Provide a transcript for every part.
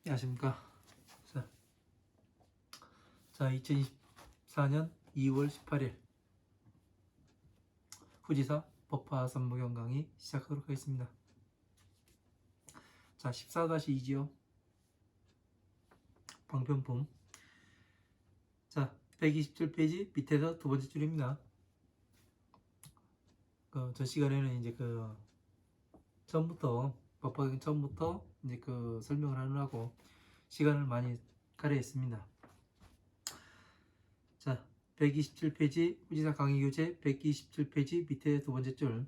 안녕하십니까. 자, 2024년 2월 18일 후지사 법화 선무경 강의 시작하도록 하겠습니다. 자, 14-2지요. 방편품. 자, 127페이지 밑에서 두 번째 줄입니다. 전 시간에는 이제 처음부터 법화 강의 처음부터 이제 설명을 하느라고 시간을 많이 할애했습니다. 자, 127페이지 후지사 강의 교재 127페이지 밑에 두 번째 줄.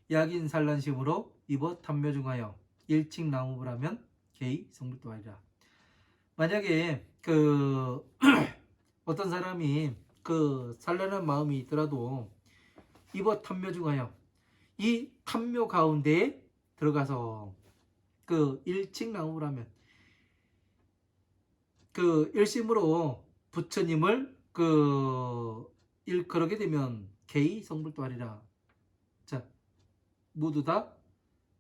약인 산란심으로 입어 탐묘 중하여 일칙 나무을 하면 개의 성불도하리라. 만약에 어떤 사람이 산란한 마음이 있더라도 입어 탐묘 중하여 이 탐묘 가운데에 들어가서 일칙 나무을 하면 일심으로 부처님을 일컬게 되면 개의 성불도하리라. 자, 모두 다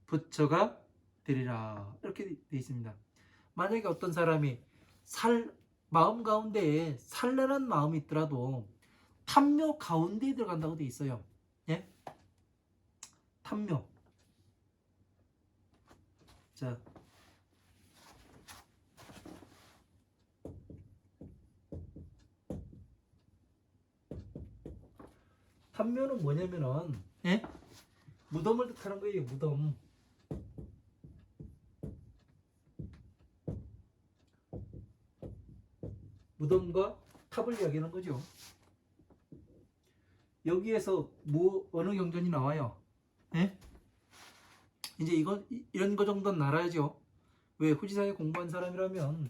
부처가 되리라. 이렇게 되어 있습니다. 만약에 어떤 사람이 마음 가운데에 산란한 마음이 있더라도 탐묘 가운데에 들어간다고 되어 있어요. 예? 탐묘. 자, 탐묘는 뭐냐면은, 예? 무덤을 뜻하는 거예요. 무덤. 무덤과 탑을 이야기하는 거죠. 여기에서 어느 경전이 나와요? 예? 이제 이런 거 정도는 알아야죠. 왜? 후지사에 공부한 사람이라면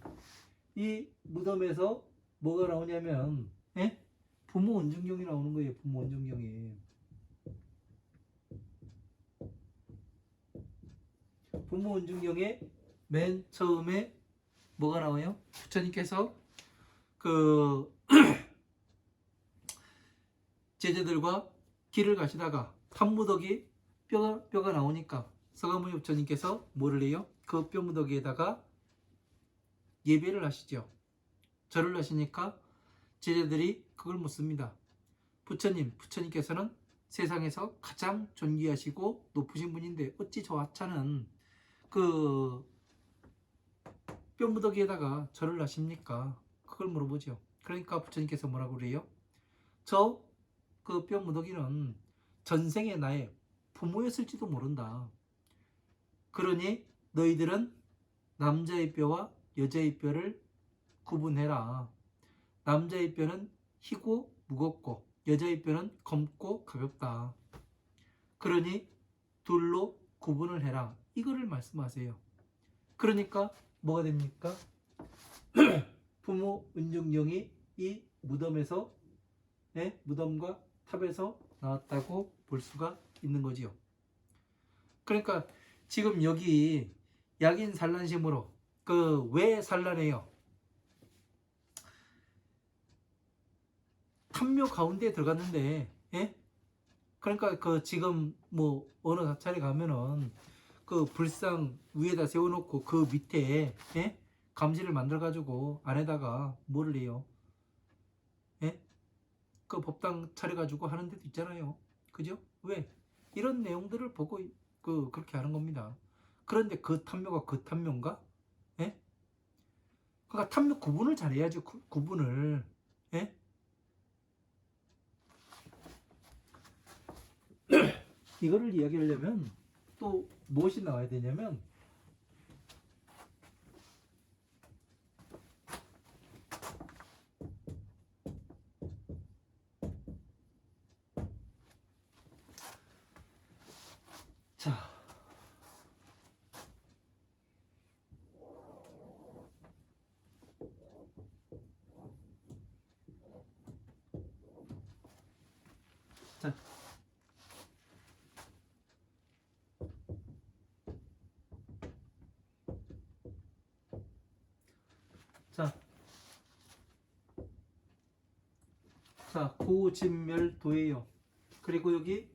이 무덤에서 뭐가 나오냐면, 예? 부모 원정경이 나오는 거예요. 부모 원정경이. 부모 원정경에 맨 처음에 뭐가 나와요? 부처님께서 제자들과 길을 가시다가 탑무더기 뼈가 나오니까 서가모니 부처님께서 뭐를 해요? 그 뼈무더기에다가 예배를 하시죠. 절을 하시니까 제자들이 그걸 묻습니다. 부처님께서는 세상에서 가장 존귀하시고 높으신 분인데 어찌 저 하찮은 뼈무더기에다가 절을 하십니까? 그걸 물어보죠. 그러니까 부처님께서 뭐라고 그래요? 저 뼈무더기는 전생의 나의 부모였을지도 모른다. 그러니 너희들은 남자의 뼈와 여자의 뼈를 구분해라. 남자의 뼈는 희고 무겁고 여자의 뼈는 검고 가볍다. 그러니 둘로 구분을 해라. 이거를 말씀하세요. 그러니까 뭐가 됩니까? 부모 은정경이 이 무덤에서 무덤과 탑에서 나왔다고 볼 수가 있는 거지요. 그러니까 지금 여기 약인 산란심으로 왜 산란해요? 탐묘 가운데에 들어갔는데, 예? 그러니까 지금 뭐 어느 사찰에 가면은 불상 위에다 세워놓고 그 밑에, 예? 감시를 만들어 가지고 안에다가 뭐를 해요? 예? 법당 차려가지고 하는 데도 있잖아요. 그죠? 왜? 이런 내용들을 보고 그렇게 하는 겁니다. 그런데 그 탐묘가 그 탐묘인가? 예? 그러니까 탐묘 구분을 잘해야죠. 구분을. 예? 이거를 이야기하려면 또 무엇이 나와야 되냐면 자, 자, 자, 자, 고진멸도예요. 그리고 여기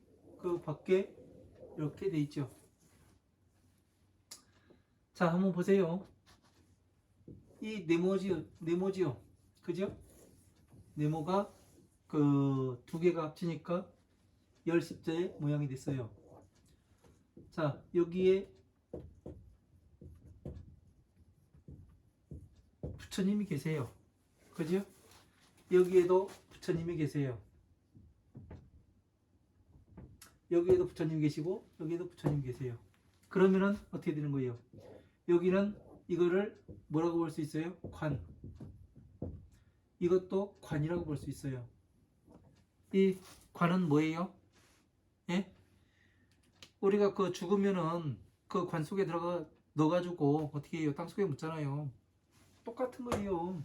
밖에 이렇게 돼 있죠. 자, 한번 보세요. 이 네모지요. 그죠? 네모가 그 두 개가 합치니까 열십자의 모양이 됐어요. 자, 여기에 부처님이 계세요. 그죠? 여기에도 부처님이 계세요. 여기에도 부처님이 계시고 여기에도 부처님이 계세요. 그러면은 어떻게 되는 거예요? 여기는 이거를 뭐라고 볼 수 있어요? 관. 이것도 관이라고 볼 수 있어요. 이 관은 뭐예요? 예? 우리가 그 죽으면은 그 관 속에 들어가 넣어가지고 어떻게 해요? 땅 속에 묻잖아요. 똑같은 거예요.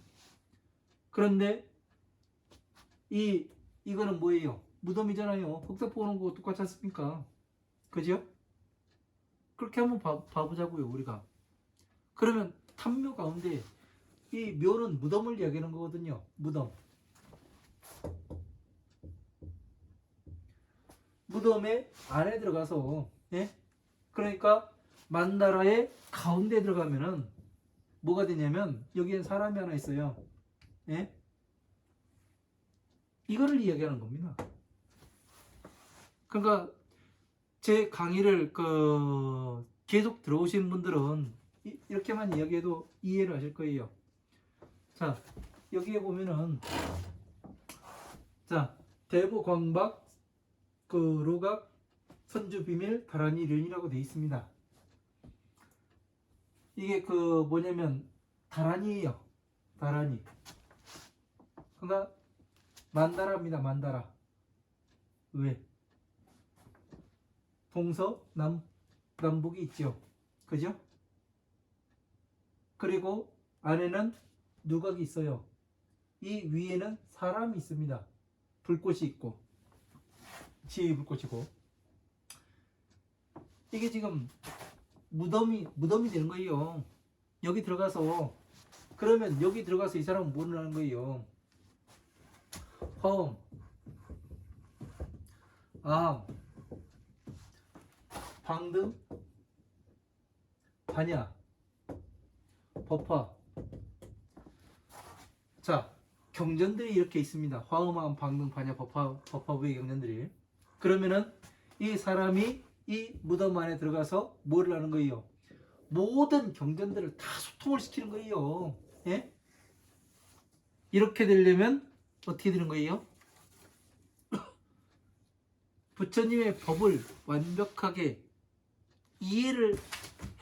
그런데 이거는 뭐예요? 무덤이잖아요. 흙덮어 보는 거 똑같지 않습니까? 그죠? 그렇게 한번 봐보자고요, 우리가. 그러면 탐묘 가운데 이 묘는 무덤을 이야기하는 거거든요. 무덤. 무덤의 안에 들어가서, 예? 그러니까 만다라의 가운데 들어가면은 뭐가 되냐면 여기엔 사람이 하나 있어요. 예? 이거를 이야기하는 겁니다. 그러니까 제 강의를 계속 들어오신 분들은 이렇게만 이야기해도 이해를 하실 거예요. 자, 여기에 보면은 자, 대부 광박 로각 선주 비밀 다란이 련이라고 되어 있습니다. 이게 뭐냐면 다란이에요. 다란이. 그러니까 만다라입니다. 만다라. 왜? 남북이 있죠. 그죠? 그리고 안에는 누각이 있어요. 이 위에는 사람이 있습니다. 불꽃이 있고 지혜의 불꽃이고. 이게 지금 무덤이 되는 거예요. 여기 들어가서 그러면 여기 들어가서 이 사람은 뭘 하는 거예요? 화엄, 아함, 방등, 반야, 법화. 자, 경전들이 이렇게 있습니다. 화엄, 방등, 반야, 법화부의 경전들이. 그러면은 이 사람이 이 무덤 안에 들어가서 뭐를 하는 거예요? 모든 경전들을 다 소통을 시키는 거예요. 예? 이렇게 되려면 어떻게 되는 거예요? 부처님의 법을 완벽하게 이해를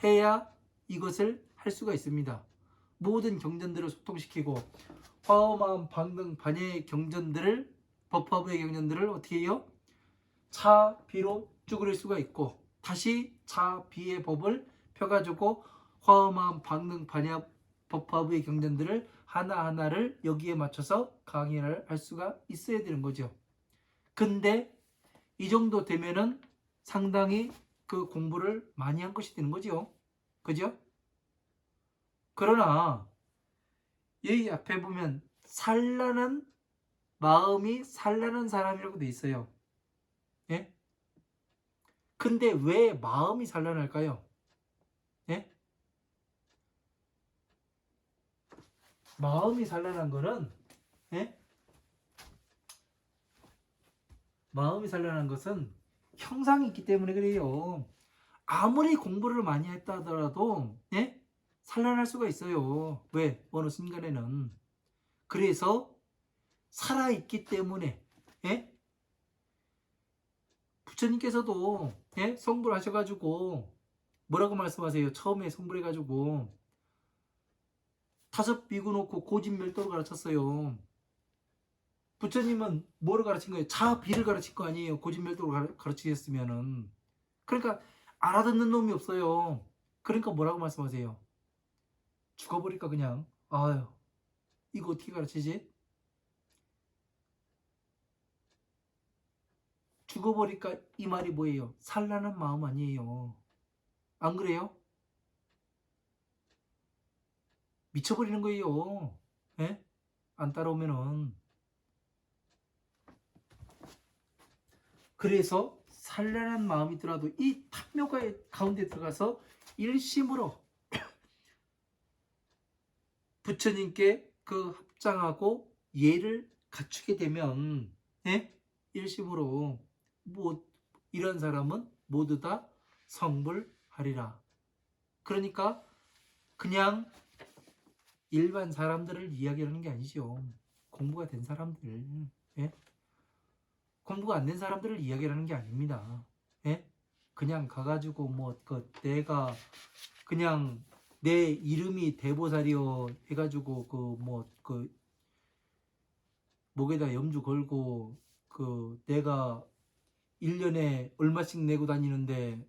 해야 이것을 할 수가 있습니다. 모든 경전들을 소통시키고 화엄, 방등, 반야의 경전들을 법화부의 경전들을 어떻게 해요? 차, 비로 쭈그릴 수가 있고 다시 차, 비의 법을 펴가지고 화엄, 방등, 반야, 법화부의 경전들을 하나하나를 여기에 맞춰서 강의를 할 수가 있어야 되는 거죠. 근데 이 정도 되면은 상당히 그 공부를 많이 한 것이 되는 거죠. 그죠? 그러나 여기 앞에 보면 산란한 마음이 산란한 사람이라고 돼 있어요. 예? 근데 왜 마음이 산란할까요? 예? 마음이 산란한 거는 예? 마음이 산란한 것은 형상이 있기 때문에 그래요. 아무리 공부를 많이 했다 하더라도 예? 산란할 수가 있어요. 왜? 어느 순간에는. 그래서 살아있기 때문에 예? 부처님께서도 예? 성불 하셔가지고 뭐라고 말씀하세요? 처음에 성불해가지고 다섯 비구 놓고 고진멸도를 가르쳤어요. 부처님은 뭐를 가르친 거예요? 자비를 가르친 거 아니에요. 고진멸도를 가르치셨으면은. 그러니까 알아듣는 놈이 없어요. 그러니까 뭐라고 말씀하세요? 죽어버릴까 그냥. 아유 이거 어떻게 가르치지? 죽어버릴까 이 말이 뭐예요? 산란한 마음 아니에요. 안 그래요? 미쳐버리는 거예요. 예? 안 따라오면은. 그래서 산란한 마음이더라도 이 탐묘가의 가운데 들어가서 일심으로 부처님께 그 합장하고 예를 갖추게 되면 예? 일심으로 뭐 이런 사람은 모두 다 성불하리라. 그러니까 그냥 일반 사람들을 이야기하는 게 아니죠. 공부가 된 사람들, 예? 공부가 안 된 사람들을 이야기하는 게 아닙니다. 예? 그냥 가가지고 뭐 그 내가 그냥 내 이름이 대보살이요 해가지고 그 뭐 그 목에다 염주 걸고 그 내가 1년에 얼마씩 내고 다니는데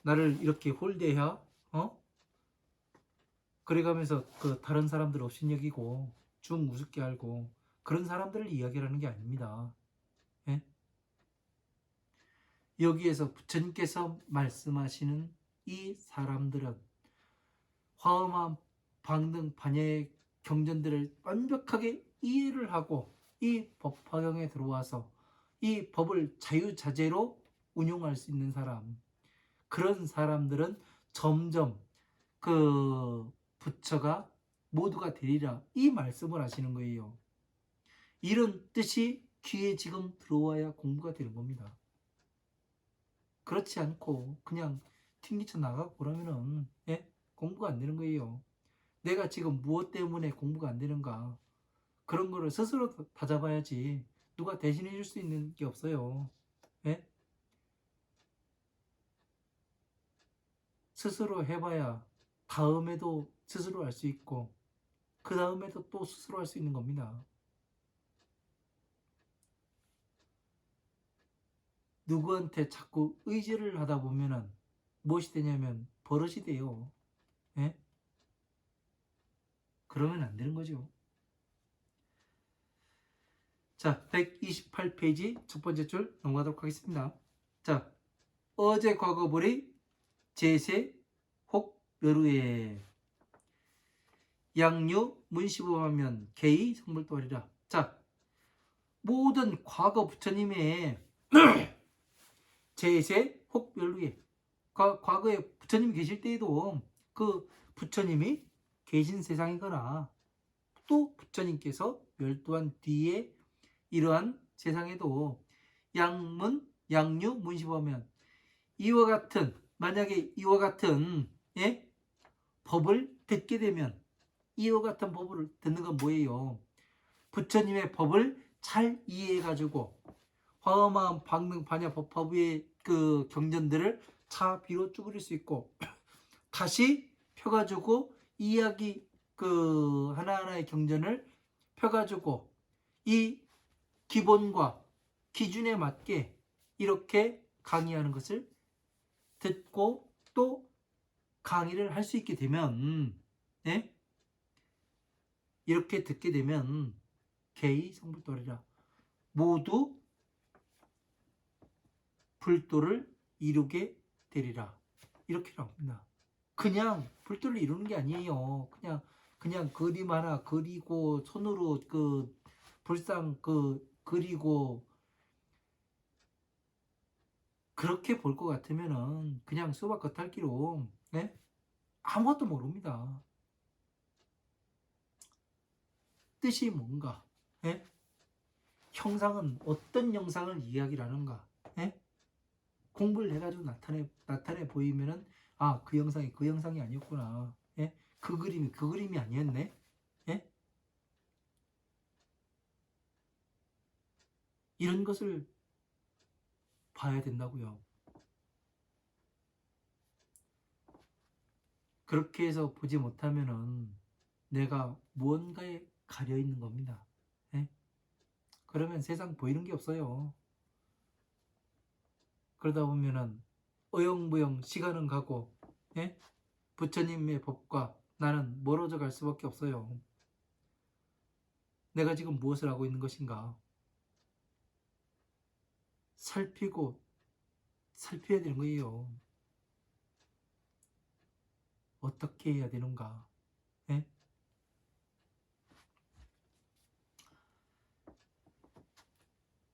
나를 이렇게 홀대야? 어? 그래가면서 그 다른 사람들 업신여기고 중 우습게 알고 그런 사람들을 이야기하는 게 아닙니다. 예? 여기에서 부처님께서 말씀하시는 이 사람들은 화엄한 방등 반야의 경전들을 완벽하게 이해를 하고 이 법화경에 들어와서 이 법을 자유자재로 운용할 수 있는 사람, 그런 사람들은 점점 그 부처가 모두가 되리라 이 말씀을 하시는 거예요. 이런 뜻이 귀에 지금 들어와야 공부가 되는 겁니다. 그렇지 않고 그냥 튕기쳐 나가고 그러면은 예? 공부가 안 되는 거예요. 내가 지금 무엇 때문에 공부가 안 되는가 그런 거를 스스로 다잡아야지 누가 대신해 줄 수 있는 게 없어요. 예? 스스로 해봐야 다음에도 스스로 할 수 있고 그 다음에도 또 스스로 할 수 있는 겁니다. 누구한테 자꾸 의지를 하다 보면은 무엇이 되냐면 버릇이 돼요. 예? 그러면 안 되는 거죠. 자, 128페이지 첫 번째 줄 넘어가도록 하겠습니다. 자, 어제 과거불의 제세 혹 여루에 양유 문시보하면 개의 성불도하리라. 자, 모든 과거 부처님의 제세 혹 멸루에 과거에 부처님이 계실 때에도 그 부처님이 계신 세상이거나 또 부처님께서 멸도한 뒤에 이러한 세상에도 양유 문시보하면 이와 같은 만약에 이와 같은 예? 법을 듣게 되면 이와 같은 법을 듣는 건 뭐예요? 부처님의 법을 잘 이해해가지고 화엄한 방능 반야 법화부의 그 경전들을 차비로 쭈그릴 수 있고 다시 펴가지고 이야기 그 하나하나의 경전을 펴가지고 이 기본과 기준에 맞게 이렇게 강의하는 것을 듣고 또 강의를 할 수 있게 되면 예? 이렇게 듣게 되면 개의 성불도리라 모두 불도를 이루게 되리라 이렇게 나옵니다. 그냥 불도를 이루는 게 아니에요. 그냥 그림 하나 그리고 손으로 그 불상 그 그리고 그렇게 볼 것 같으면은 그냥 수박 겉핥기로 네? 아무것도 모릅니다. 뜻이 뭔가 예? 형상은 어떤 형상을 이야기를 하는가 예? 공부를 해가지고 나타내 보이면은 아, 그 형상이 그 형상이 아니었구나. 예? 그 그림이 그 그림이 아니었네. 예? 이런 것을 봐야 된다고요. 그렇게 해서 보지 못하면은 내가 무언가에 가려 있는 겁니다. 예? 그러면 세상 보이는 게 없어요. 그러다 보면은 어영부영 시간은 가고 예? 부처님의 법과 나는 멀어져 갈 수밖에 없어요. 내가 지금 무엇을 하고 있는 것인가? 살펴야 되는 거예요. 어떻게 해야 되는가? 예?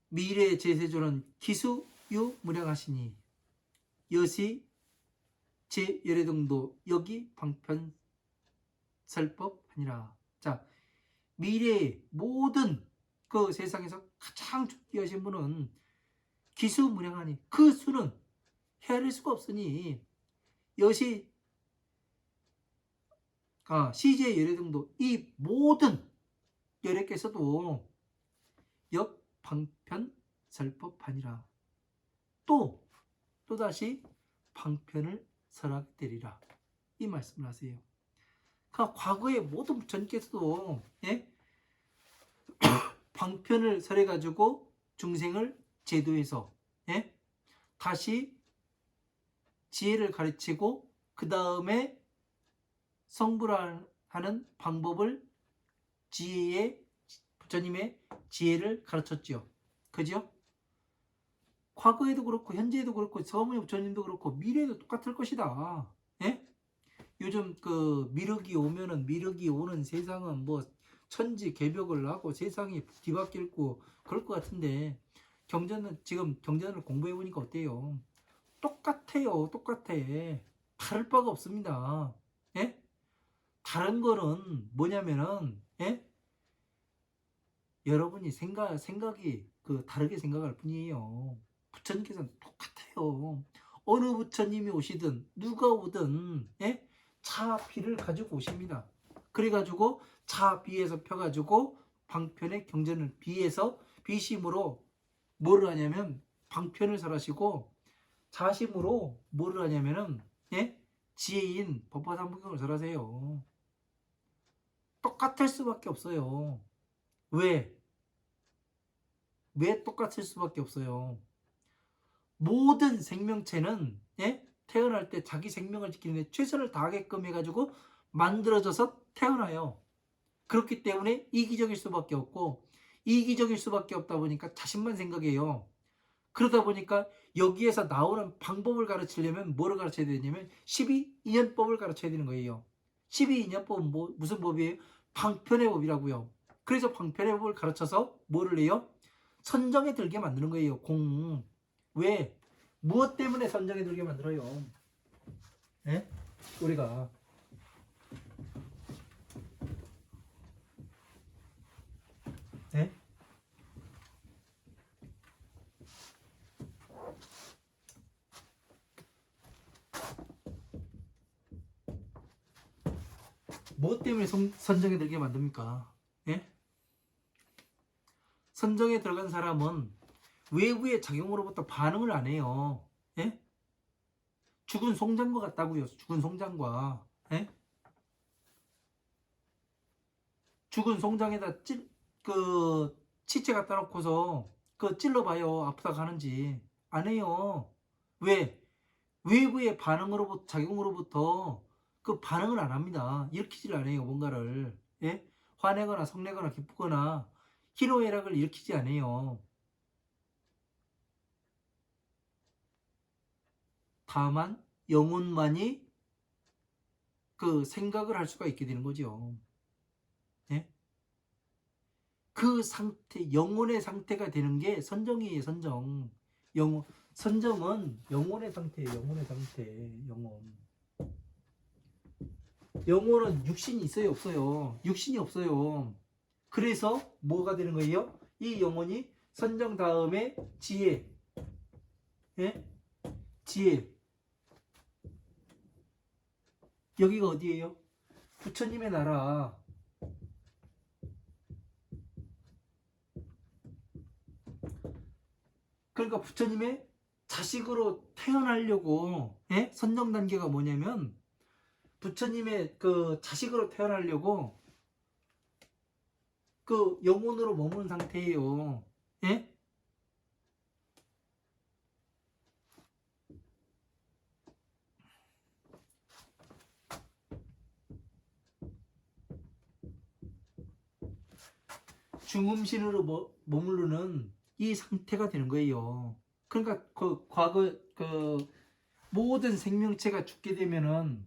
미래 제세조는 기수유 무량하시니 여시 제열애등도 여기 방편 설법하니라. 자, 미래의 모든 그 세상에서 가장 존귀하신 분은 기수무량하니 그 수는 헤아릴 수가 없으니 여시 시제 열애 등도 이 모든 열애께서도 역방편 설법하니라. 또다시 방편을 설하게 되리라. 이 말씀을 하세요. 그러니까 과거의 모든 부처님께서도 방편을 설해가지고 중생을 제도해서 다시 지혜를 가르치고 그 다음에 성불하는 방법을 부처님의 지혜를 가르쳤죠. 그죠? 과거에도 그렇고 현재에도 그렇고 서머니 부처님도 그렇고 미래에도 똑같을 것이다. 요즘 그 미륵이 오면은 미륵이 오는 세상은 뭐 천지 개벽을 하고 세상이 뒤바뀌고 그럴 것 같은데 지금 경전을 공부해 보니까 어때요? 똑같아요. 똑같아. 다를 바가 없습니다. 다른 거는 뭐냐면은 여러분이 생각이 다르게 생각할 뿐이에요. 부처님께서는 똑같아요. 어느 부처님이 오시든 누가 오든 차비를 가지고 오십니다. 그래가지고 차비에서 펴가지고 방편의 경전을 비심으로 뭐를 하냐면 방편을 설하시고 자심으로 뭐를 하냐면은 지혜인 법화삼부경을 설하세요. 똑같을 수밖에 없어요. 왜 똑같을 수밖에 없어요? 모든 생명체는 태어날 때 자기 생명을 지키는데 최선을 다하게끔 해가지고 만들어져서 태어나요. 그렇기 때문에 이기적일 수밖에 없고 이기적일 수밖에 없다 보니까 자신만 생각해요. 그러다 보니까 여기에서 나오는 방법을 가르치려면 뭐를 가르쳐야 되냐면 12인연법을 가르쳐야 되는 거예요. 12인연법은 무슨 법이에요? 방편의 법이라고요. 그래서 방편의 법을 가르쳐서 뭐를 해요? 선정에 들게 만드는 거예요. 왜? 무엇 때문에 선정에 들게 만들어요? 우리가 무엇 때문에 선정에 들게 만듭니까? 선정에 들어간 사람은 외부의 작용으로부터 반응을 안 해요. 죽은 송장과 같다고요. 죽은 송장과. 죽은 송장에다 치체 갖다 놓고서 찔러봐요. 아프다 가는지. 안 해요. 왜? 외부의 작용으로부터 그 반응을 안 합니다. 일으키질 않아요. 뭔가를. 화내거나 성내거나 기쁘거나 희노애락을 일으키지 않아요. 다만 영혼만이 그 생각을 할 수가 있게 되는 거죠. 그 상태, 영혼의 상태가 되는 게 선정이에요. 선정은 영혼의 상태예요. 영혼의 상태. 영혼은 육신이 있어요? 없어요? 육신이 없어요. 그래서 뭐가 되는 거예요? 이 영혼이 선정 다음에 지혜. 지혜. 여기가 어디예요? 부처님의 나라. 그러니까 부처님의 자식으로 태어나려고 선정 단계가 뭐냐면 부처님의 그 자식으로 태어나려고 그 영혼으로 머무는 상태예요. 중음신으로 머무르는 이 상태가 되는 거예요. 그러니까 그 과거 모든 생명체가 죽게 되면은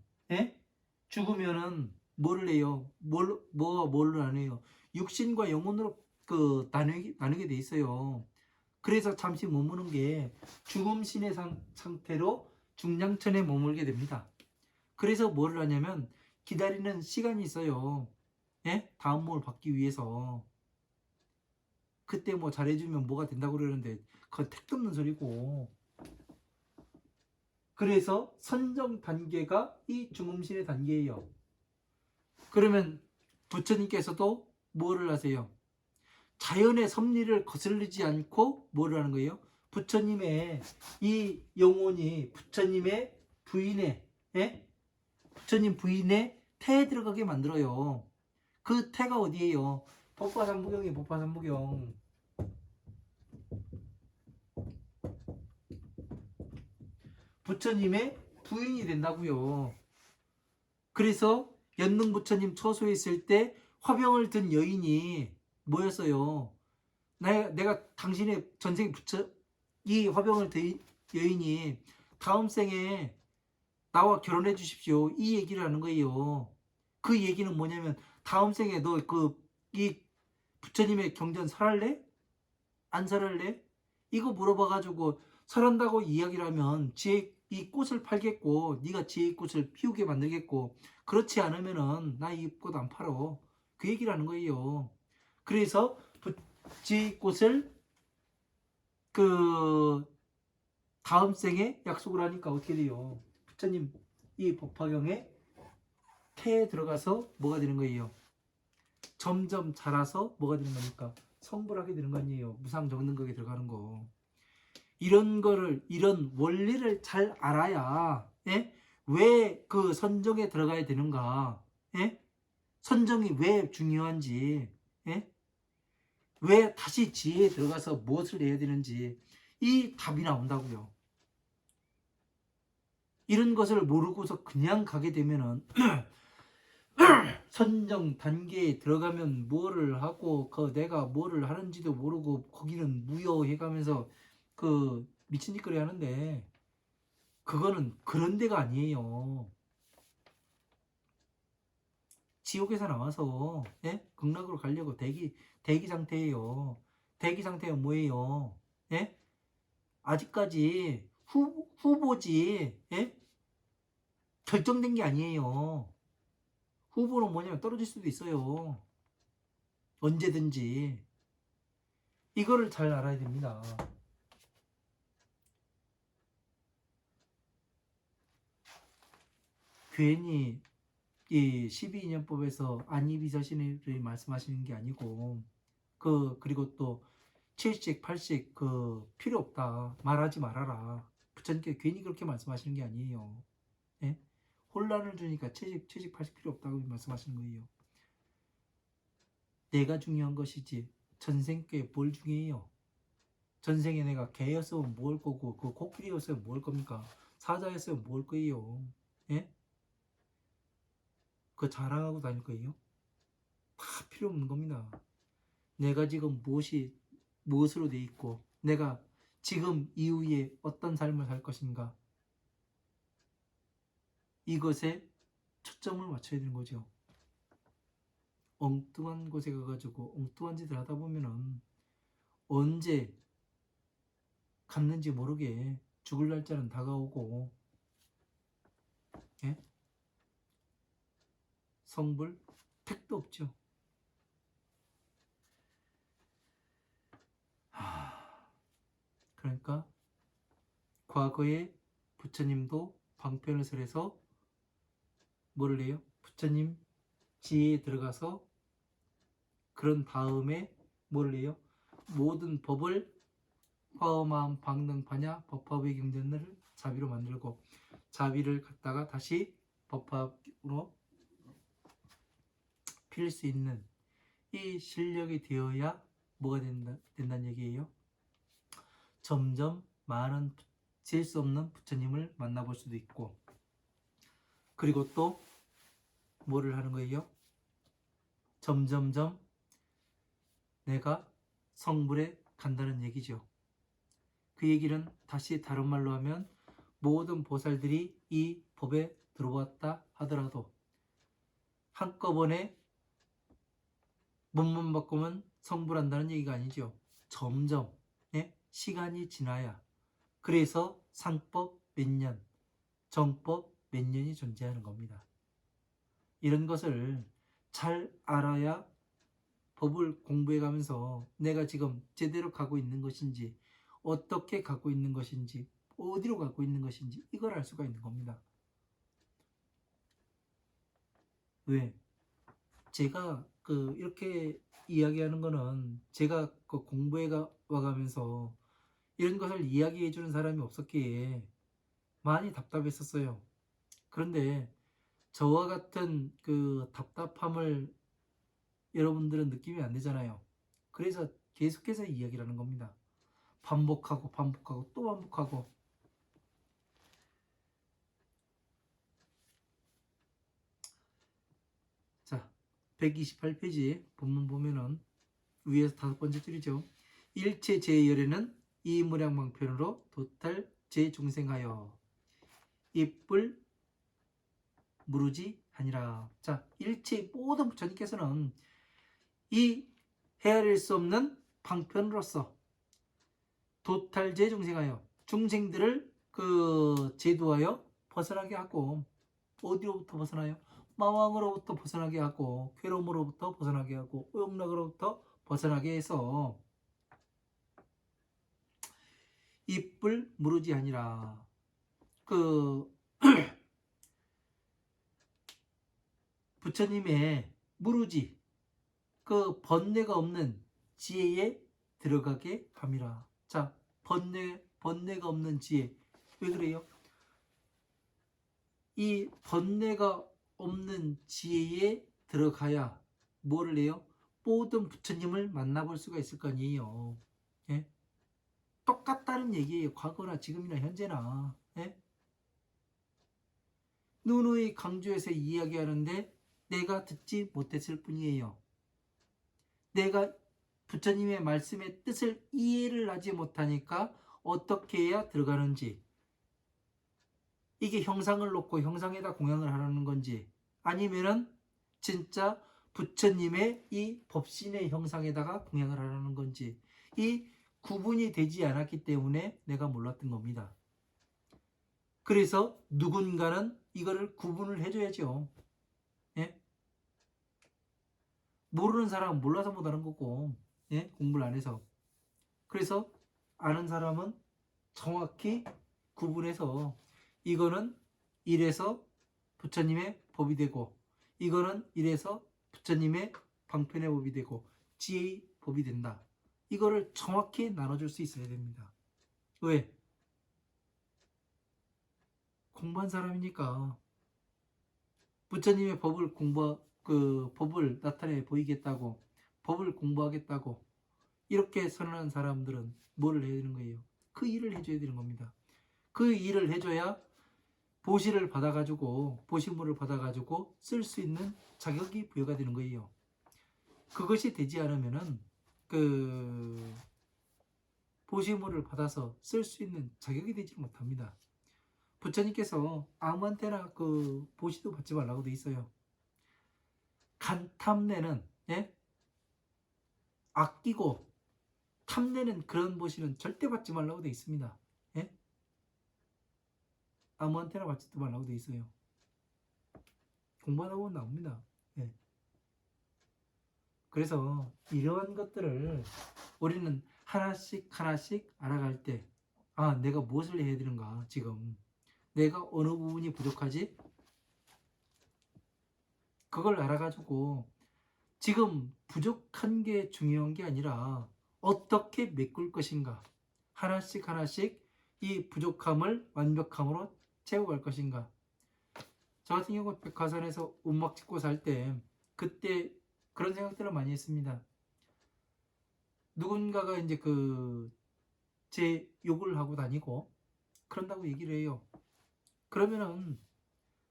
죽으면은 뭐를 해요? 뭐를 안 해요? 육신과 영혼으로 나누게 돼 있어요. 그래서 잠시 머무는 게 죽음신의 상태로 중량천에 머물게 됩니다. 그래서 뭐를 하냐면 기다리는 시간이 있어요. 예? 다음 몸을 받기 위해서. 그때 뭐 잘해주면 뭐가 된다고 그러는데 그건 택도 없는 소리고. 그래서 선정 단계가 이 중음신의 단계예요. 그러면 부처님께서도 뭐를 하세요? 자연의 섭리를 거슬리지 않고 뭐를 하는 거예요? 부처님의 이 영혼이 부처님의 부인의, 예? 부처님 부인의 태에 들어가게 만들어요. 그 태가 어디예요? 법화삼부경이에요. 법화삼부경. 부처님의 부인이 된다고요. 그래서 연능 부처님 처소에 있을 때 화병을 든 여인이 뭐였어요? 내가 당신의 전생 부처 이 화병을 든 여인이 다음 생에 나와 결혼해 주십시오. 이 얘기를 하는 거예요. 그 얘기는 뭐냐면 다음 생에 너 이 부처님의 경전 설할래? 안 설할래? 이거 물어봐가지고 설한다고 이야기를 하면 지혜 이 꽃을 팔겠고 네가 지혜의 꽃을 피우게 만들겠고 그렇지 않으면은 나 이 꽃 안 팔어. 그 얘기를 하는 거예요. 그래서 지혜의 꽃을 그 다음 생에 약속을 하니까 어떻게 돼요? 부처님 이 법화경에 태에 들어가서 뭐가 되는 거예요? 점점 자라서 뭐가 되는 거니까 성불 하게 되는 거 아니에요. 무상정능각에 들어가는 거. 이런 거를 이런 원리를 잘 알아야 예? 왜 그 선정에 들어가야 되는가? 예? 선정이 왜 중요한지 예? 왜 다시 지혜에 들어가서 무엇을 해야 되는지 이 답이 나온다고요. 이런 것을 모르고서 그냥 가게 되면은 선정 단계에 들어가면 뭐를 하고 그 내가 뭐를 하는지도 모르고 거기는 무효해가면서 그 미친 짓거리 하는데 그거는 그런 데가 아니에요. 지옥에서 나와서 예? 극락으로 가려고 대기 상태예요. 대기 상태가 뭐예요? 예? 아직까지 후보지 예? 결정된 게 아니에요. 후보는 뭐냐면 떨어질 수도 있어요. 언제든지. 이거를 잘 알아야 됩니다. 괜히 이 12인연법에서 안이비서신을 말씀하시는 게 아니고 그리고 또 7식 8식 필요 없다. 말하지 말아라. 부처님께 괜히 그렇게 말씀하시는 게 아니에요. 예? 혼란을 주니까 7식 8식 필요 없다고 말씀하시는 거예요. 내가 중요한 것이지 전생께 뭘 중요해요. 전생에 내가 개였으면 뭘 거고 그 코끼리였으면 뭘 겁니까? 사자였으면 뭘 거예요. 예? 그거 자랑하고 다닐 거예요? 다 필요 없는 겁니다. 내가 지금 무엇으로 돼 있고 내가 지금 이후에 어떤 삶을 살 것인가 이것에 초점을 맞춰야 되는 거죠. 엉뚱한 곳에 가가지고 엉뚱한 짓을 하다 보면은 언제 갔는지 모르게 죽을 날짜는 다가오고 예? 성불 택도 없죠. 그러니까 과거에 부처님도 방편을 설해서 뭐를 해요? 부처님 지혜에 들어가서 그런 다음에 뭐를 해요? 모든 법을 화엄함 방능 반야 법화의 경전을 자비로 만들고 자비를 갖다가 다시 법화로 필 수 있는 이 실력이 되어야 뭐가 된다는 얘기예요? 점점 많은 질 수 없는 부처님을 만나볼 수도 있고 그리고 또 뭐를 하는 거예요? 점점점 내가 성불에 간다는 얘기죠. 그 얘기는 다시 다른 말로 하면 모든 보살들이 이 법에 들어왔다 하더라도 한꺼번에 몸만 바꾸면 성불한다는 얘기가 아니죠. 점점 시간이 지나야 그래서 상법 몇 년, 정법 몇 년이 존재하는 겁니다. 이런 것을 잘 알아야 법을 공부해 가면서 내가 지금 제대로 가고 있는 것인지, 어떻게 가고 있는 것인지, 어디로 가고 있는 것인지 이걸 알 수가 있는 겁니다. 왜? 제가 이렇게 이야기하는 거는 제가 공부해 와가면서 이런 것을 이야기해 주는 사람이 없었기에 많이 답답했었어요. 그런데 저와 같은 답답함을 여러분들은 느끼면 안 되잖아요. 그래서 계속해서 이야기를 하는 겁니다. 반복하고 반복하고 또 반복하고. 자, 128페이지 본문 보면은 위에서 5번째 줄이죠. 일체 제열에는 이 무량방편으로 도탈 제중생하여 입불 무르지 하니라. 자, 일체 모든 부처님께서는 이 헤아릴 수 없는 방편으로서 도탈제 중생하여 중생들을 제도하여 벗어나게 하고, 어디로부터 벗어나요? 마왕으로부터 벗어나게 하고, 괴로움으로부터 벗어나게 하고, 오욕락으로부터 벗어나게 해서 입불 무르지 하니라. 부처님의 무르지, 번뇌가 없는 지혜에 들어가게 함이라. 자, 번뇌가 없는 지혜. 왜 그래요? 이 번뇌가 없는 지혜에 들어가야 뭐를 해요? 모든 부처님을 만나볼 수가 있을 거 아니에요. 예? 똑같다는 얘기예요. 과거나 지금이나 현재나. 예? 누누이 강조해서 이야기하는데 내가 듣지 못했을 뿐이에요. 내가 부처님의 말씀의 뜻을 이해를 하지 못하니까 어떻게 해야 들어가는지, 이게 형상을 놓고 형상에다 공양을 하라는 건지, 아니면은 진짜 부처님의 이 법신의 형상에다가 공양을 하라는 건지, 이 구분이 되지 않았기 때문에 내가 몰랐던 겁니다. 그래서 누군가는 이거를 구분을 해줘야죠. 예? 모르는 사람은 몰라서 못하는 거고, 예? 공부를 안 해서. 그래서 아는 사람은 정확히 구분해서 이거는 이래서 부처님의 법이 되고, 이거는 이래서 부처님의 방편의 법이 되고 지혜의 법이 된다. 이거를 정확히 나눠줄 수 있어야 됩니다. 왜? 공부한 사람이니까. 부처님의 법을 법을 나타내 보이겠다고, 법을 공부하겠다고 이렇게 선언한 사람들은 뭐를 해야 되는 거예요? 그 일을 해줘야 되는 겁니다. 그 일을 해줘야 보시를 받아가지고, 보시물을 받아가지고 쓸 수 있는 자격이 부여가 되는 거예요. 그것이 되지 않으면은 보시물을 받아서 쓸 수 있는 자격이 되지 못합니다. 부처님께서 아무한테나 보시도 받지 말라고 돼 있어요. 간탐내는, 예? 아끼고 탐내는 그런 보시는 절대 받지 말라고 돼 있습니다. 예? 아무한테나 받지도 말라고 돼 있어요. 공부하다 보면 나옵니다. 예. 그래서 이러한 것들을 우리는 하나씩 하나씩 알아갈 때, 아, 내가 무엇을 해야 되는가, 지금 내가 어느 부분이 부족하지? 그걸 알아가지고 지금 부족한 게 중요한 게 아니라 어떻게 메꿀 것인가, 하나씩 하나씩 이 부족함을 완벽함으로 채워갈 것인가. 저 같은 경우 백화산에서 움막 찍고 살 때 그때 그런 생각들을 많이 했습니다. 누군가가 이제 제 욕을 하고 다니고 그런다고 얘기를 해요. 그러면은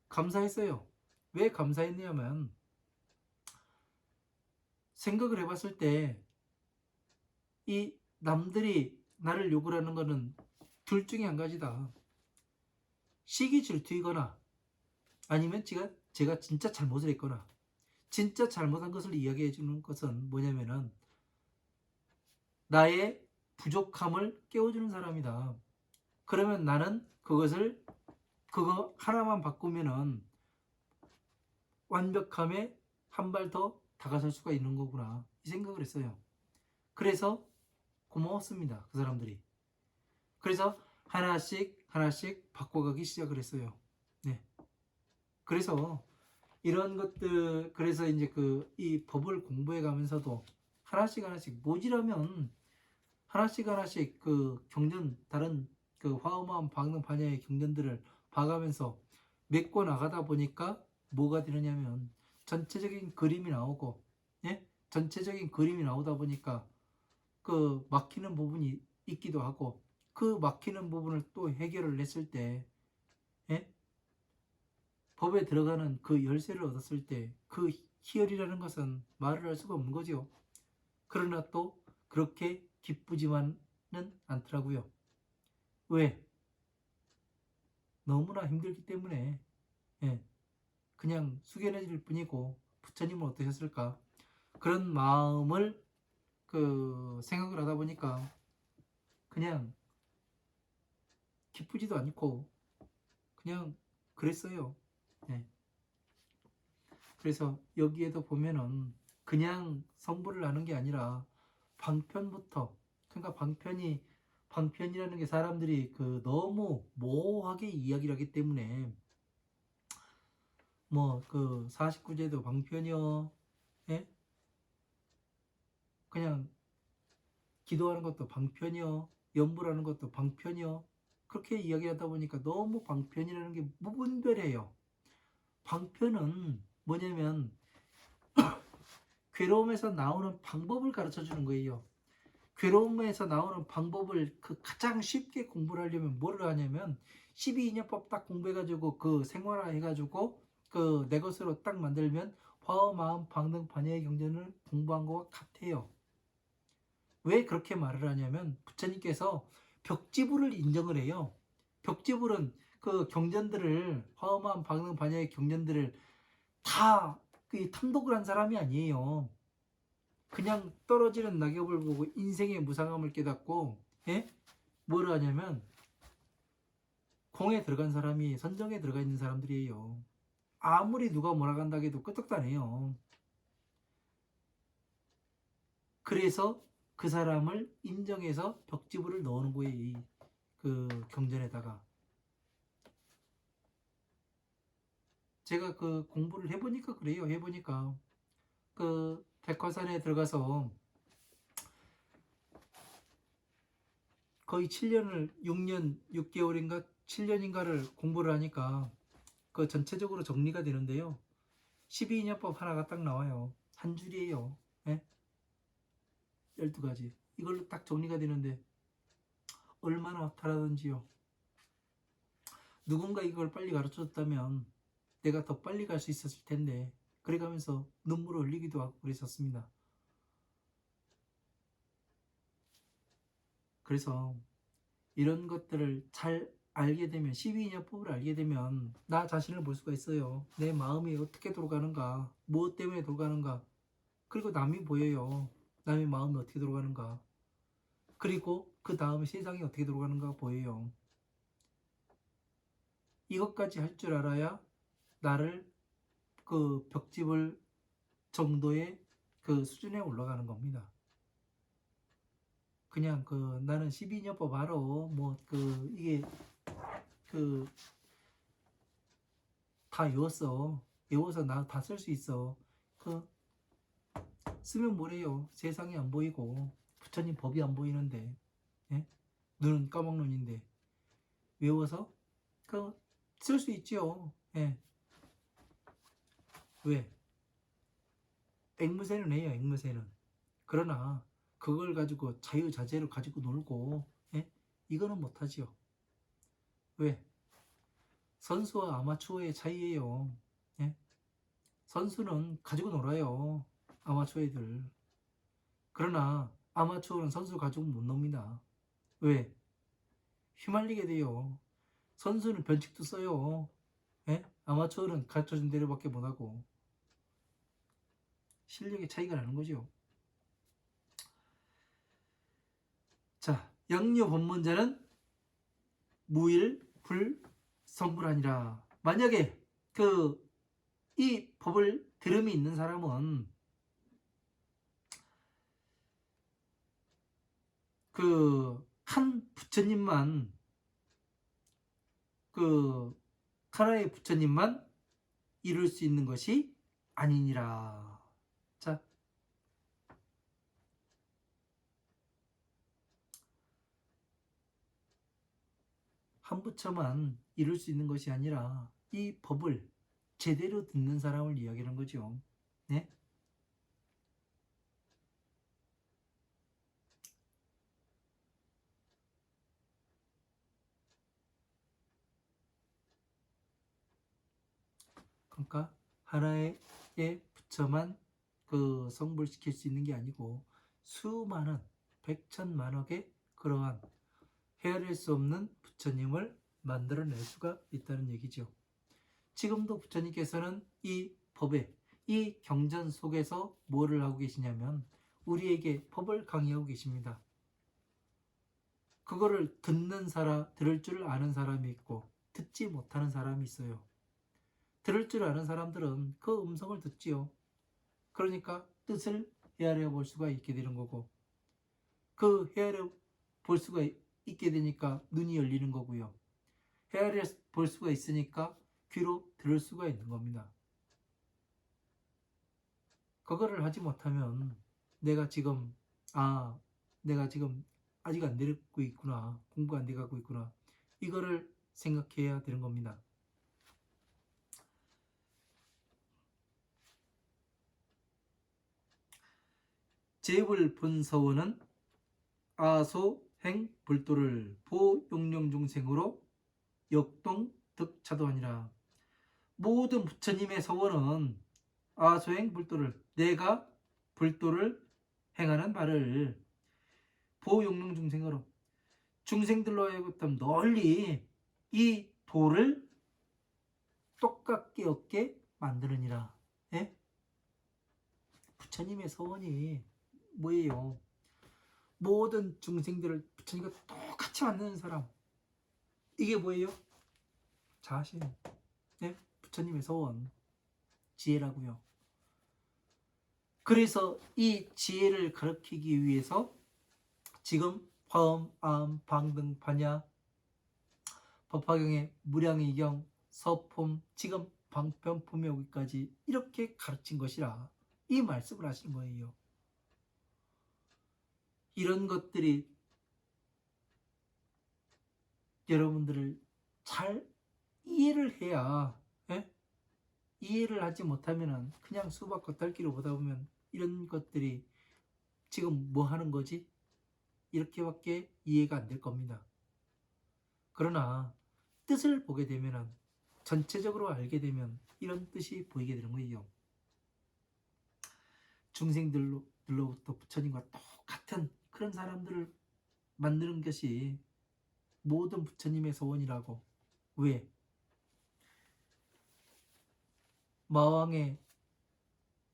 감사했어요. 왜 감사했냐면, 생각을 해봤을 때 이 남들이 나를 욕을 하는 거는 둘 중에 한 가지다. 시기 질투이거나 아니면 제가 진짜 잘못을 했거나. 진짜 잘못한 것을 이야기해 주는 것은 뭐냐면은 나의 부족함을 깨워주는 사람이다. 그러면 나는 그거 하나만 바꾸면은 완벽함에 한 발 더 다가설 수가 있는 거구나 이 생각을 했어요. 그래서 고마웠습니다. 그 사람들이. 그래서 하나씩 하나씩 바꿔가기 시작을 했어요. 네. 그래서 이런 것들, 그래서 이제 이 법을 공부해 가면서도 하나씩 하나씩 모지라면 하나씩 하나씩 경전, 다른 화엄화음 방능 반야의 경전들을 봐가면서 메꿔 나가다 보니까 뭐가 되느냐면 전체적인 그림이 나오고, 예? 전체적인 그림이 나오다 보니까 막히는 부분이 있기도 하고, 그 막히는 부분을 또 해결을 했을 때, 예? 법에 들어가는 그 열쇠를 얻었을 때 그 희열이라는 것은 말을 할 수가 없는 거죠. 그러나 또 그렇게 기쁘지만은 않더라고요. 왜? 너무나 힘들기 때문에. 예, 그냥 숙연해질 뿐이고 부처님은 어떠셨을까? 그런 마음을 생각을 하다 보니까 그냥 기쁘지도 않고 그냥 그랬어요. 예. 그래서 여기에도 보면은 그냥 성불을 하는 게 아니라 방편부터, 그러니까 방편이라는 게 사람들이 너무 모호하게 이야기를 하기 때문에 뭐 49제도 방편이요, 예? 그냥 기도하는 것도 방편이요, 염불하는 것도 방편이요, 그렇게 이야기하다 보니까 너무 방편이라는 게 무분별해요. 방편은 뭐냐면 괴로움에서 나오는 방법을 가르쳐 주는 거예요. 괴로움에서 나오는 방법을 가장 쉽게 공부를 하려면 뭐를 하냐면 12인연법 딱 공부해가지고 생활화 해가지고 내 것으로 딱 만들면 화어 마음 방등 반야의 경전을 공부한 것과 같아요. 왜 그렇게 말을 하냐면 부처님께서 벽지불을 인정을 해요. 벽지불은 경전들을, 화어 마음 방등 반야의 경전들을 다 탐독을 한 사람이 아니에요. 그냥 떨어지는 낙엽을 보고 인생의 무상함을 깨닫고, 예? 뭐를 하냐면 공에 들어간 사람이 선정에 들어가 있는 사람들이에요. 아무리 누가 뭐라 간다 해도 끄떡도 안 해요. 그래서 그 사람을 인정해서 벽지부를 넣는 거예요. 이 경전에다가. 제가 공부를 해보니까 그래요. 해보니까 백화산에 들어가서 거의 7년을, 6년 6개월인가 7년인가를 공부를 하니까 전체적으로 정리가 되는데요. 12인연법 하나가 딱 나와요. 한 줄이에요. 예? 12가지. 이걸로 딱 정리가 되는데 얼마나 허탈하던지요. 누군가 이걸 빨리 가르쳐줬다면 내가 더 빨리 갈 수 있었을 텐데, 그래가면서 눈물을 흘리기도 하고 그랬었습니다. 그래서 이런 것들을 잘 알게 되면, 12인연법을 알게 되면 나 자신을 볼 수가 있어요. 내 마음이 어떻게 돌아가는가, 무엇 때문에 돌아가는가, 그리고 남이 보여요. 남의 마음이 어떻게 돌아가는가, 그리고 그 다음에 세상이 어떻게 돌아가는가 보여요. 이것까지 할 줄 알아야 나를 벽집을 정도의 수준에 올라가는 겁니다. 그냥 나는 12인연법 알아, 뭐 이게 다 외웠어, 외워서 나 다 쓸 수 있어, 쓰면 뭐래요. 세상이 안 보이고 부처님 법이 안 보이는데, 예? 눈은 까막눈인데 외워서 쓸 수 있지요. 예. 왜? 앵무새는 해요, 앵무새는. 그러나 그걸 가지고 자유자재로 가지고 놀고, 예? 이거는 못하지요. 왜? 선수와 아마추어의 차이예요. 예? 선수는 가지고 놀아요, 아마추어 애들. 그러나 아마추어는 선수 가지고 못 놉니다. 왜? 휘말리게 돼요. 선수는 변칙도 써요. 예? 아마추어는 가르쳐준 대로밖에 못하고. 실력의 차이가 나는 거죠. 자, 양료 법문자는 무일 불성불하니라. 만약에 이 법을 들음이 있는 사람은 그 한 부처님만, 그 하나의 부처님만 이룰 수 있는 것이 아니니라. 자, 한 부처만 이룰 수 있는 것이 아니라 이 법을 제대로 듣는 사람을 이야기하는 거죠. 네? 그러니까 하나의 부처만 그 성불시킬 수 있는 게 아니고 수많은 백천만억의 그러한 헤아릴 수 없는 부처님을 만들어낼 수가 있다는 얘기죠. 지금도 부처님께서는 이 법에, 이 경전 속에서 뭐를 하고 계시냐면 우리에게 법을 강의하고 계십니다. 그거를 듣는 사람, 들을 줄 아는 사람이 있고 듣지 못하는 사람이 있어요. 들을 줄 아는 사람들은 그 음성을 듣지요. 그러니까 뜻을 헤아려 볼 수가 있게 되는 거고, 그 헤아려 볼 수가 있게 되니까 눈이 열리는 거고요. 헤아려 볼 수가 있으니까 귀로 들을 수가 있는 겁니다. 그거를 하지 못하면 내가 지금 아직 안 되고 있구나, 공부 안 돼가고 있구나, 이거를 생각해야 되는 겁니다. 제불 본서원은 아소행 불도를 보용룡중생으로 역동 득차도하니라. 모든 부처님의 서원은 아소행 불도를, 내가 불도를 행하는 바를 보용룡중생으로, 중생들로 하여금 널리 이 도를 똑같게 얻게 만드느니라. 예? 부처님의 서원이 뭐예요? 모든 중생들을 부처님과 똑같이 만드는 사람. 이게 뭐예요? 자신. 예? 부처님의 서원, 지혜라고요. 그래서 이 지혜를 가르치기 위해서 지금 화엄, 암, 방등, 반야, 법화경의 무량의경, 서품, 지금 방편품에 오기까지 이렇게 가르친 것이라 이 말씀을 하시는 거예요. 이런 것들이 여러분들을 잘 이해를 해야, 예? 이해를 하지 못하면 그냥 수박 겉핥기로 보다 보면 이런 것들이 지금 뭐 하는 거지? 이렇게밖에 이해가 안 될 겁니다. 그러나 뜻을 보게 되면, 전체적으로 알게 되면 이런 뜻이 보이게 되는 거예요. 중생들로부터 부처님과 똑같은 그런 사람들을 만드는 것이 모든 부처님의 소원이라고. 왜? 마왕의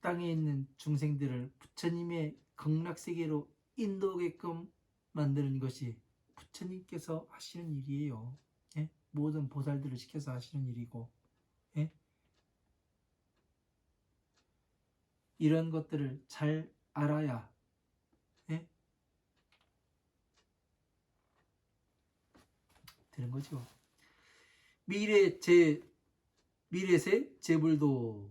땅에 있는 중생들을 부처님의 극락세계로 인도하게끔 만드는 것이 부처님께서 하시는 일이에요. 예? 모든 보살들을 시켜서 하시는 일이고, 예? 이런 것들을 잘 알아야, 예? 되는 거죠. 미래세 제불도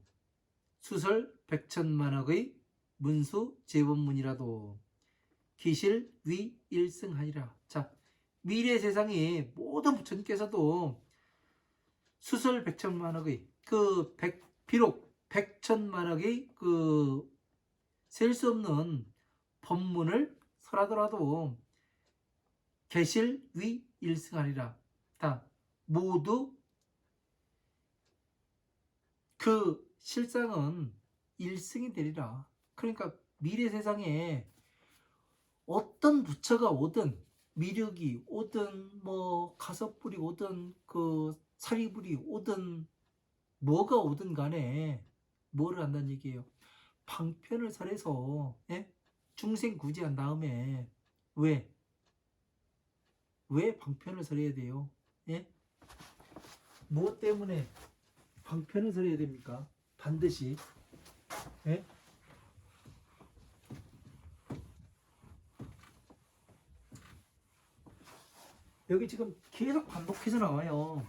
수설 백천만억의 문수 제법문이라도 기실 위 일승하니라. 자, 미래 세상에 모든 부처님께서도 수설 백천만억의 비록 백천만억의 셀 수 없는 법문을 설하더라도 계실 위 일승하리라. 다 모두 그 실상은 일승이 되리라. 그러니까 미래 세상에 어떤 부처가 오든, 미륵이 오든, 뭐 가섭불이 오든, 사리불이 오든, 뭐가 오든 간에 뭐를 한다는 얘기예요? 방편을 설해서, 예? 중생 구제한 다음에 왜 방편을 설해야 돼요? 예? 무엇 때문에 방편을 설해야 됩니까? 반드시. 예? 여기 지금 계속 반복해서 나와요.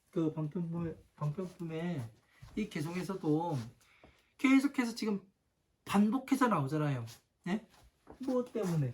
그 방편품에 이 개성에서도 계속해서 지금 반복해서 나오잖아요. 예? 뭐 때문에?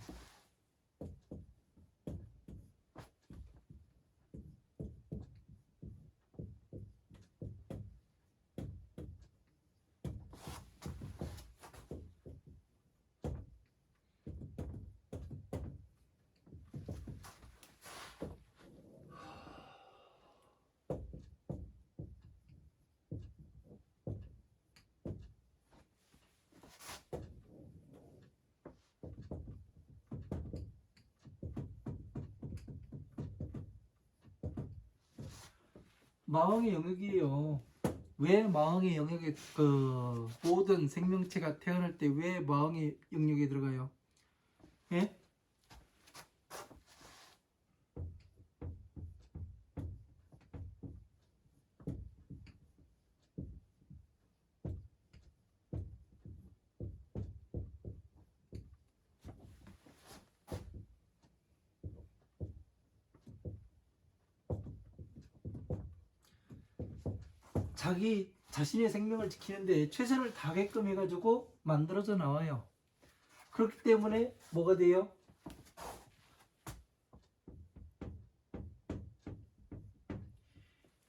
마왕의 영역이에요. 왜 마왕의 영역에 그 모든 생명체가 태어날 때 왜 마왕의 영역에 들어가요? 예? 자기 자신의 생명을 지키는데 최선을 다하게끔 해가지고 만들어져 나와요. 그렇기 때문에 뭐가 돼요?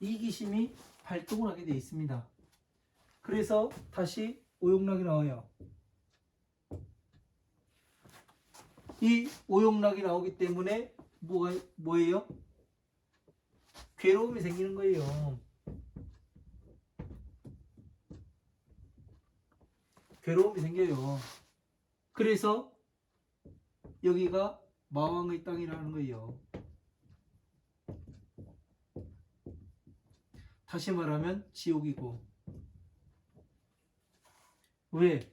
이기심이 발동을 하게 되어 있습니다. 그래서 다시 오용락이 나와요. 이 오용락이 나오기 때문에 뭐예요? 괴로움이 생기는 거예요. 괴로움이 생겨요. 그래서 여기가 마왕의 땅이라는 거예요. 다시 말하면 지옥이고. 왜?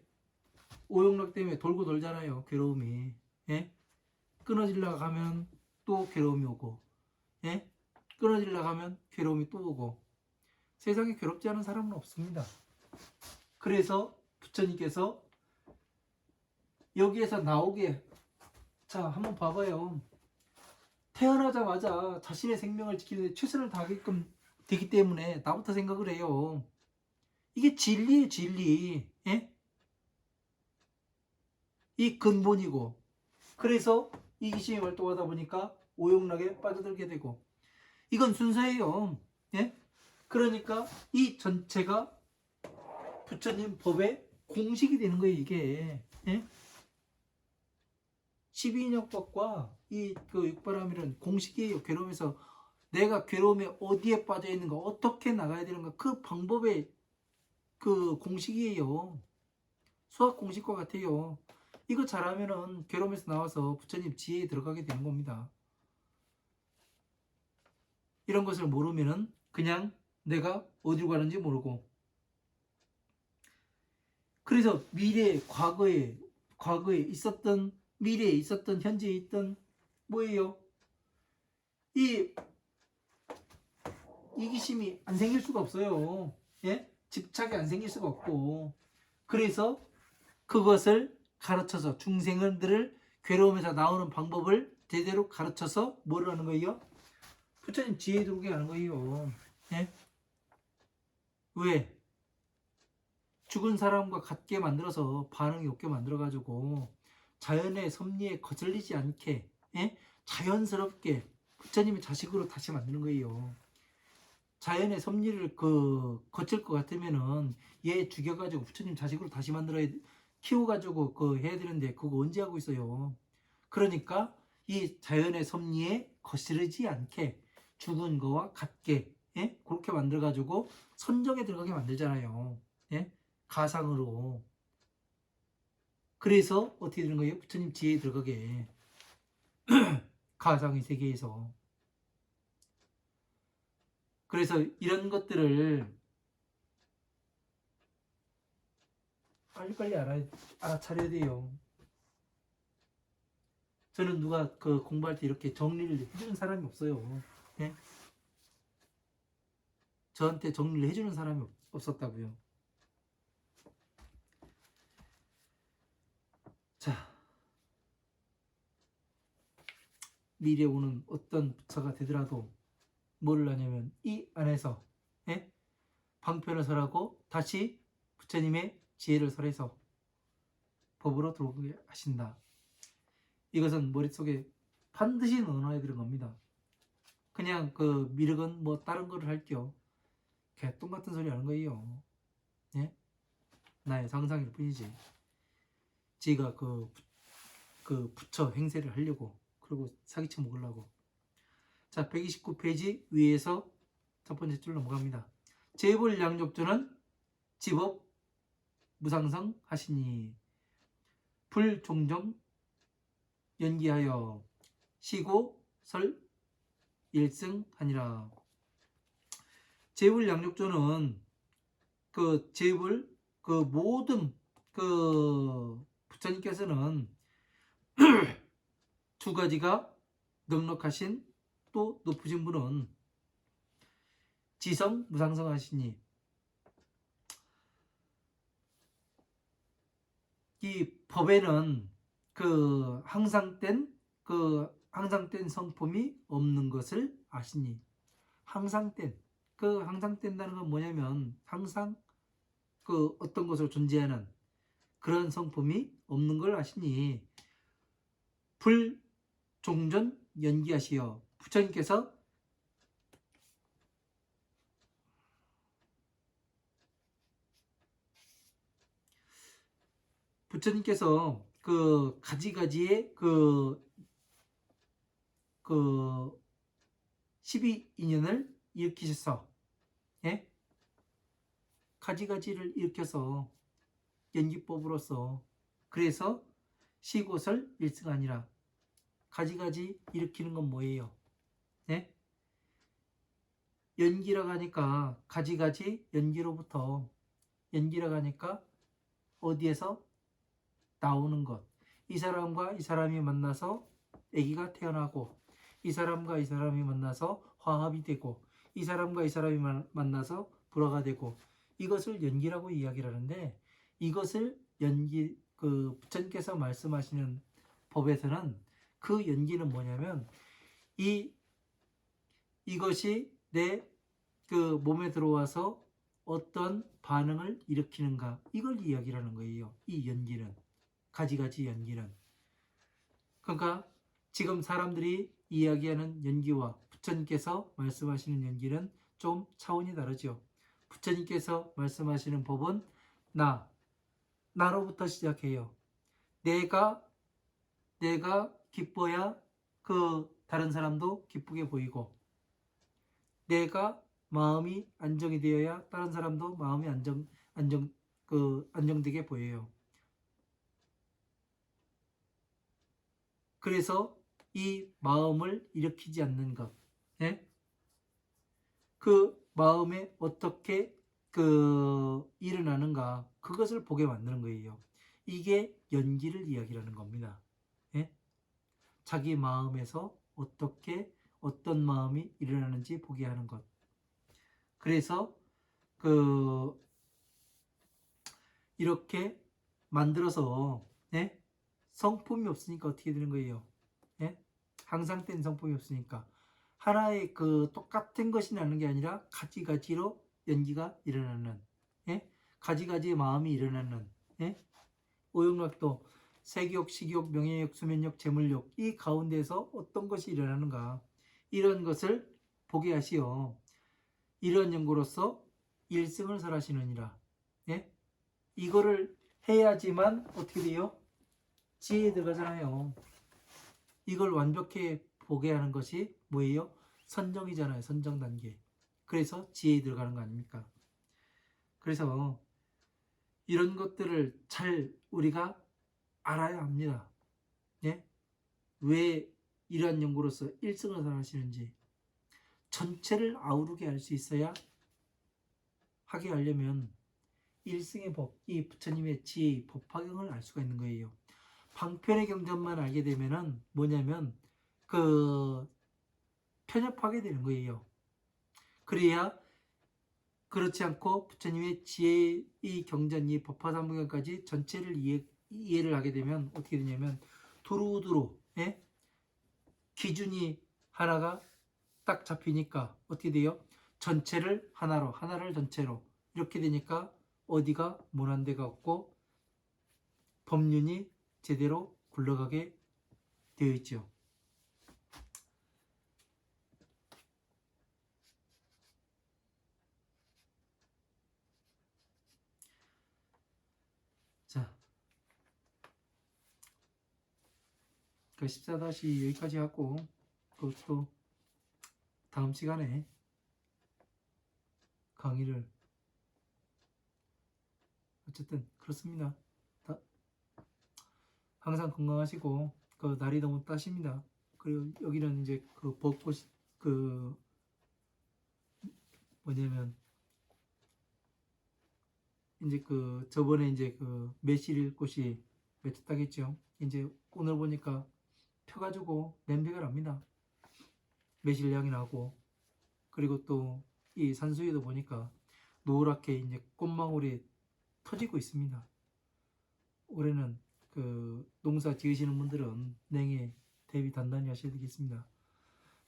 오용락 때문에 돌고 돌잖아요. 괴로움이. 예? 끊어질라 가면 또 괴로움이 오고. 예? 끊어질라 가면 괴로움이 또 오고. 세상에 괴롭지 않은 사람은 없습니다. 그래서 부처님께서 여기에서 나오게, 자 한번 봐봐요. 태어나자마자 자신의 생명을 지키는데 최선을 다하게끔 되기 때문에 나부터 생각을 해요. 이게 진리예요, 진리. 예? 이 근본이고. 그래서 이기심이 활동하다 보니까 오용락에 빠져들게 되고. 이건 순서예요. 예? 그러니까 이 전체가 부처님 법의 공식이 되는 거예요, 이게. 예? 12인역법과 이 그 육바람이라는 공식이에요. 괴로움에서 내가 괴로움에 어디에 빠져 있는가, 어떻게 나가야 되는가, 그 방법의 그 공식이에요. 수학 공식과 같아요. 이거 잘하면은 괴로움에서 나와서 부처님 지혜에 들어가게 되는 겁니다. 이런 것을 모르면은 그냥 내가 어디로 가는지 모르고. 그래서 미래에, 과거에 있었던, 미래에 있었던, 현재에 있던 뭐예요? 이기심이 안 생길 수가 없어요. 예? 집착이 안 생길 수가 없고. 그래서 그것을 가르쳐서 중생들을 괴로움에서 나오는 방법을 제대로 가르쳐서 뭘 하는 거예요? 부처님 지혜 들게 하는 거예요. 예? 왜? 죽은 사람과 같게 만들어서 반응이 없게 만들어가지고 자연의 섭리에 거슬리지 않게, 예? 자연스럽게 부처님의 자식으로 다시 만드는 거예요. 자연의 섭리를 거칠 것 같으면은 얘 죽여가지고 부처님 자식으로 다시 만들어야, 키워가지고 해야 되는데 그거 언제 하고 있어요. 그러니까 이 자연의 섭리에 거스르지 않게 죽은 거와 같게, 예? 그렇게 만들어가지고 선정에 들어가게 만들잖아요. 예? 가상으로. 그래서 어떻게 되는 거예요? 부처님 지혜에 들어가게. 가상의 세계에서. 그래서 이런 것들을 빨리빨리 알아차려야 돼요. 저는 누가 공부할 때 이렇게 정리를 해주는 사람이 없어요. 네? 저한테 정리를 해주는 사람이 없었다고요. 미래에 오는 어떤 부처가 되더라도 뭐를 하냐면 이 안에서 예? 방편을 설하고 다시 부처님의 지혜를 설해서 법으로 들어오게 하신다. 이것은 머릿속에 반드시 넣어놔야 되는 겁니다. 그냥 그 미륵은 뭐 다른 거를 할게요. 개똥 같은 소리 하는 거예요. 예? 나의 상상일 뿐이지. 지가 그 부처 행세를 하려고 그리고 사기쳐 먹으려고. 자, 129페이지 위에서 첫 번째 줄 넘어갑니다. 재불량족조는 집업 무상성 하시니 불종정 연기하여 시고 설 일승하니라. 재불량족조는 그 재불 그 모든 그 부처님께서는 두 가지가 넉넉하신 또 높으신 분은 지성 무상성 하시니 이 법에는 그 항상 땐 성품이 없는 것을 아시니. 항상 땐다는 건 뭐냐면 항상 그 어떤 것으로 존재하는 그런 성품이 없는 걸 아시니 불종전 연기하시어. 부처님께서 그 가지가지의 그 12인연을 일으키셔서 예? 가지가지를 일으켜서 연기법으로서 그래서 시고설 일승하니라. 가지가지 일으키는 건 뭐예요? 예? 연기라고 하니까 가지가지 연기로부터 연기라고 하니까 어디에서 나오는 것. 이 사람과 이 사람이 만나서 아기가 태어나고 이 사람과 이 사람이 만나서 화합이 되고 이 사람과 이 사람이 만나서 불화가 되고 이것을 연기라고 이야기를 하는데 이것을 그 부처님께서 말씀하시는 법에서는 그 연기는 뭐냐면 이것이 내 그 몸에 들어와서 어떤 반응을 일으키는가 이걸 이야기를 하는 거예요. 이 연기는 가지가지 연기는. 그러니까 지금 사람들이 이야기하는 연기와 부처님께서 말씀하시는 연기는 좀 차원이 다르죠. 부처님께서 말씀하시는 법은 나로부터 시작해요. 내가 기뻐야 그 다른 사람도 기쁘게 보이고 내가 마음이 안정이 되어야 다른 사람도 마음이 안정되게 보여요. 그래서 이 마음을 일으키지 않는 것, 예? 그 마음에 어떻게 일어나는가 그것을 보게 만드는 거예요. 이게 연기를 이야기하는 겁니다. 예? 자기 마음에서 어떤 마음이 일어나는지 보게 하는 것. 그래서 이렇게 만들어서 예? 성품이 없으니까 어떻게 되는 거예요? 예? 항상 땐 성품이 없으니까 하나의 그 똑같은 것이 나는 게 아니라 가지가지로 연기가 일어나는 예? 가지가지의 마음이 일어나는 예? 오용락도 색욕, 식욕, 명예욕, 수면욕, 재물욕 이 가운데서 어떤 것이 일어나는가 이런 것을 보게 하시어 이런 연고로서 일승을 설하시느니라. 예? 이거를 해야지만 어떻게 돼요? 지혜에 들어가잖아요. 이걸 완벽히 보게 하는 것이 뭐예요? 선정이잖아요. 선정 단계. 그래서 지혜에 들어가는 거 아닙니까? 그래서 이런 것들을 잘 우리가 알아야 합니다. 예? 왜 이러한 연구로서 일승을 하시는지 전체를 아우르게 할 수 있어야 하게 하려면 일승의 법, 이 부처님의 지혜의 법화경을 알 수가 있는 거예요. 방편의 경전만 알게 되면은 뭐냐면 편협하게 되는 거예요. 그래야 그렇지 않고 부처님의 지혜의 경전, 이 법화삼부경까지 전체를 이해를 하게 되면 어떻게 되냐면 두루두루 예? 기준이 하나가 딱 잡히니까 어떻게 돼요? 전체를 하나로, 하나를 전체로 이렇게 되니까 어디가 모난 데가 없고 법륜이 제대로 굴러가게 되어 있죠. 자, 그 14다시 여기까지 하고 그것도 다음 시간에 강의를 어쨌든 그렇습니다. 항상 건강하시고 그 날이 너무 따십니다. 그리고 여기는 이제 그 벚꽃 그 뭐냐면 이제 그 저번에 이제 그 매실꽃이 맺혔다겠죠. 이제 오늘 보니까 펴가지고 냄새가 납니다. 매실향이 나고 그리고 또 이 산수유도 보니까 노랗게 이제 꽃망울이 터지고 있습니다. 올해는 그 농사 지으시는 분들은 냉해 대비 단단히 하셔야 되겠습니다.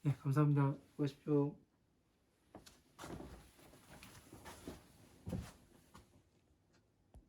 네, 감사합니다. 수고하십시오.